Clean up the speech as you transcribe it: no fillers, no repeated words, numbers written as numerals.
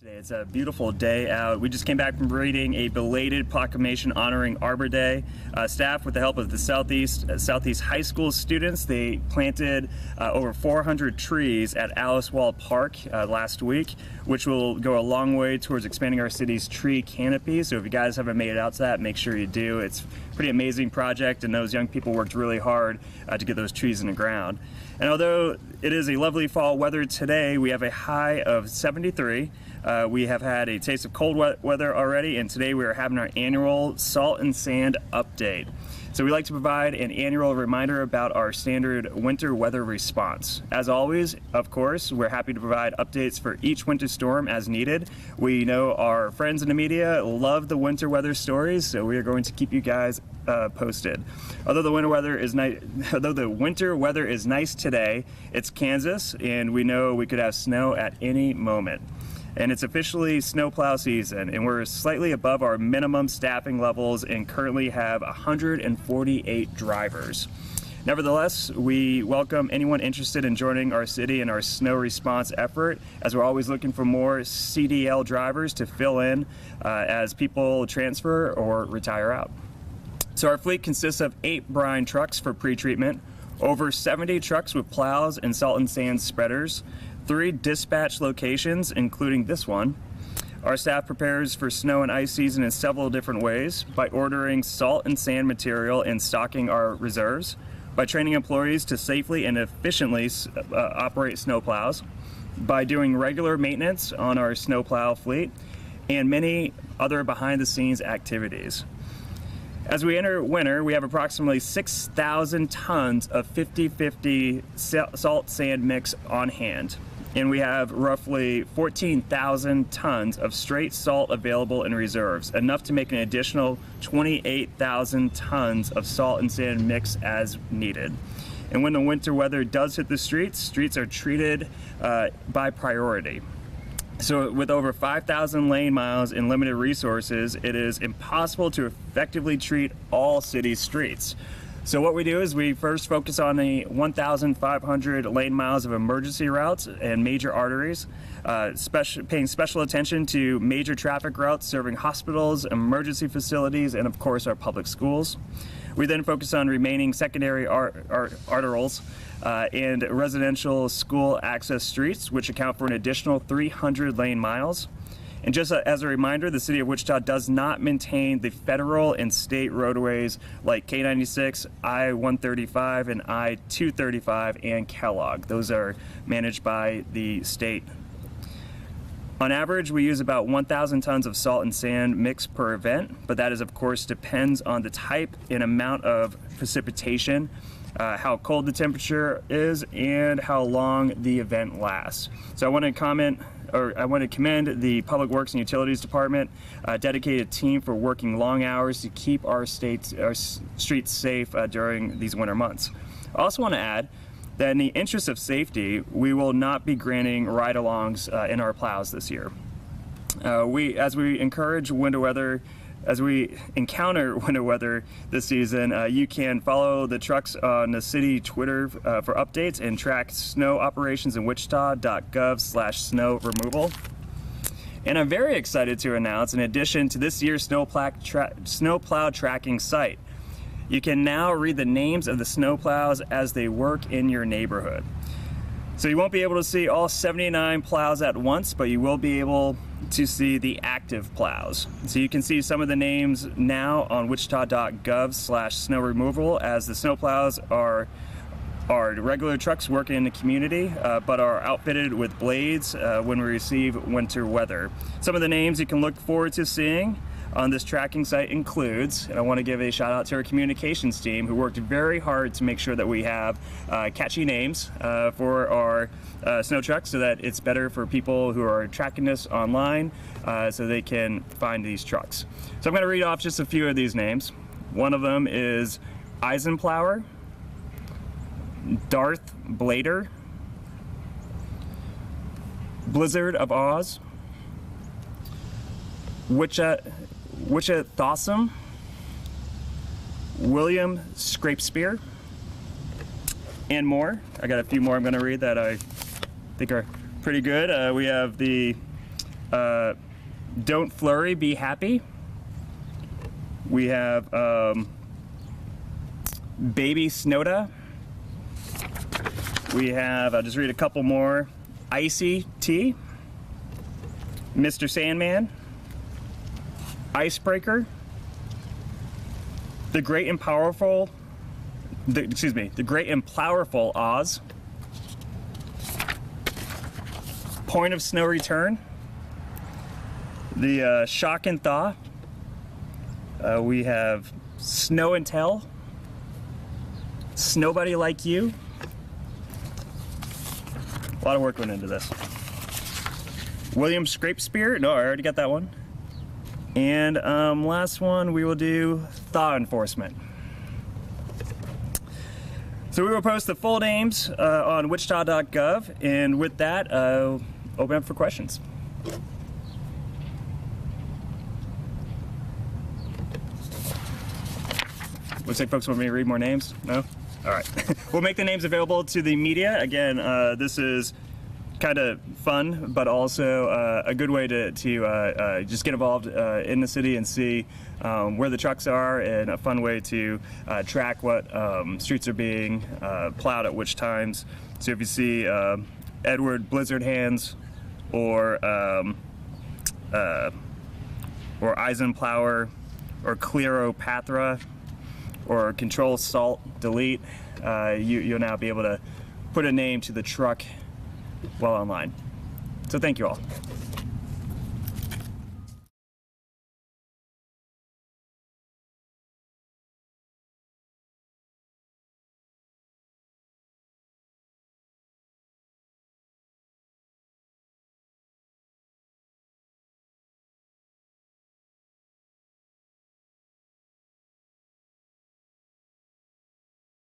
Today it's a beautiful day out. We just came back from reading a belated proclamation honoring Arbor Day. Staff, with the help of the Southeast High School students, they planted over 400 trees at Alice Wall Park last week, which will go a long way towards expanding our city's tree canopy. So if you guys haven't made it out to that, make sure you do. It's a pretty amazing project, and those young people worked really hard to get those trees in the ground. And although it is a lovely fall weather today, we have a high of 73. We have had a taste of cold weather already, and today we are having our annual salt and sand update. So we like to provide an annual reminder about our standard winter weather response. As always, of course, we're happy to provide updates for each winter storm as needed. We know our friends in the media love the winter weather stories, so we are going to keep you guys posted. Although the winter weather is nice today, it's Kansas, and we know we could have snow at any moment. And it's officially snowplow season, and we're slightly above our minimum staffing levels and currently have 148 drivers. Nevertheless, we welcome anyone interested in joining our city in our snow response effort, as we're always looking for more CDL drivers to fill in as people transfer or retire out. So our fleet consists of 8 brine trucks for pre-treatment, over 70 trucks with plows and salt and sand spreaders, 3 dispatch locations, including this one. Our staff prepares for snow and ice season in several different ways: by ordering salt and sand material and stocking our reserves, by training employees to safely and efficiently operate snowplows, by doing regular maintenance on our snowplow fleet, and many other behind-the-scenes activities. As we enter winter, we have approximately 6,000 tons of 50-50 salt-sand mix on hand, and we have roughly 14,000 tons of straight salt available in reserves, enough to make an additional 28,000 tons of salt and sand mix as needed. And when the winter weather does hit the streets are treated by priority. So with over 5,000 lane miles and limited resources, it is impossible to effectively treat all city streets. So what we do is we first focus on the 1,500 lane miles of emergency routes and major arteries, paying special attention to major traffic routes serving hospitals, emergency facilities, and of course our public schools. We then focus on remaining secondary arterials and residential school access streets, which account for an additional 300 lane miles. And just as a reminder, the city of Wichita does not maintain the federal and state roadways like K96, I-135, and I-235 and Kellogg. Those are managed by the state. On average, we use about 1,000 tons of salt and sand mix per event, but that is, of course, depends on the type and amount of precipitation, how cold the temperature is, and how long the event lasts. So I want to commend the Public Works and Utilities Department, a dedicated team for working long hours to keep our streets safe during these winter months. I also want to add that in the interest of safety, we will not be granting ride-alongs in our plows this year. As we encounter winter weather this season, you can follow the trucks on the city Twitter for updates and track snow operations in wichita.gov/snow removal. And I'm very excited to announce, in addition to this year's snowplow tracking site, you can now read the names of the snowplows as they work in your neighborhood. So you won't be able to see all 79 plows at once, but you will be able to see the active plows. So you can see some of the names now on wichita.gov/snow removal, as the snowplows are regular trucks working in the community, but are outfitted with blades when we receive winter weather. Some of the names you can look forward to seeing on this tracking site includes, and I want to give a shout out to our communications team, who worked very hard to make sure that we have catchy names for our snow trucks, so that it's better for people who are tracking this online so they can find these trucks. So I'm going to read off just a few of these names. One of them is Eisenplower, Darth Blader, Blizzard of Oz, Wichita-Thossum, William Scrapespear, and more. I got a few more I'm going to read that I think are pretty good. We have the Don't Flurry, Be Happy. We have Baby Snowda. We have, I'll just read a couple more. Icy Tea. Mr. Sandman. Icebreaker. The Great and Powerful, the Great and Powerful Oz. Point of Snow Return. The Shock and Thaw. We have Snow and Tell. Snowbody Like You. A lot of work went into this. William Scrapespear. No, I already got that one. And last one, we will do Thaw Enforcement. So we will post the full names on wichita.gov, and with that, open up for questions. Looks like folks want me to read more names? No? All right. We'll make the names available to the media. Again, this is kind of fun, but also a good way to just get involved in the city and see where the trucks are, and a fun way to track what streets are being plowed at which times. So if you see Edward Blizzard Hands or Eisenplower or Cleopatra or Control Salt Delete, you'll now be able to put a name to the truck well online. So thank you all.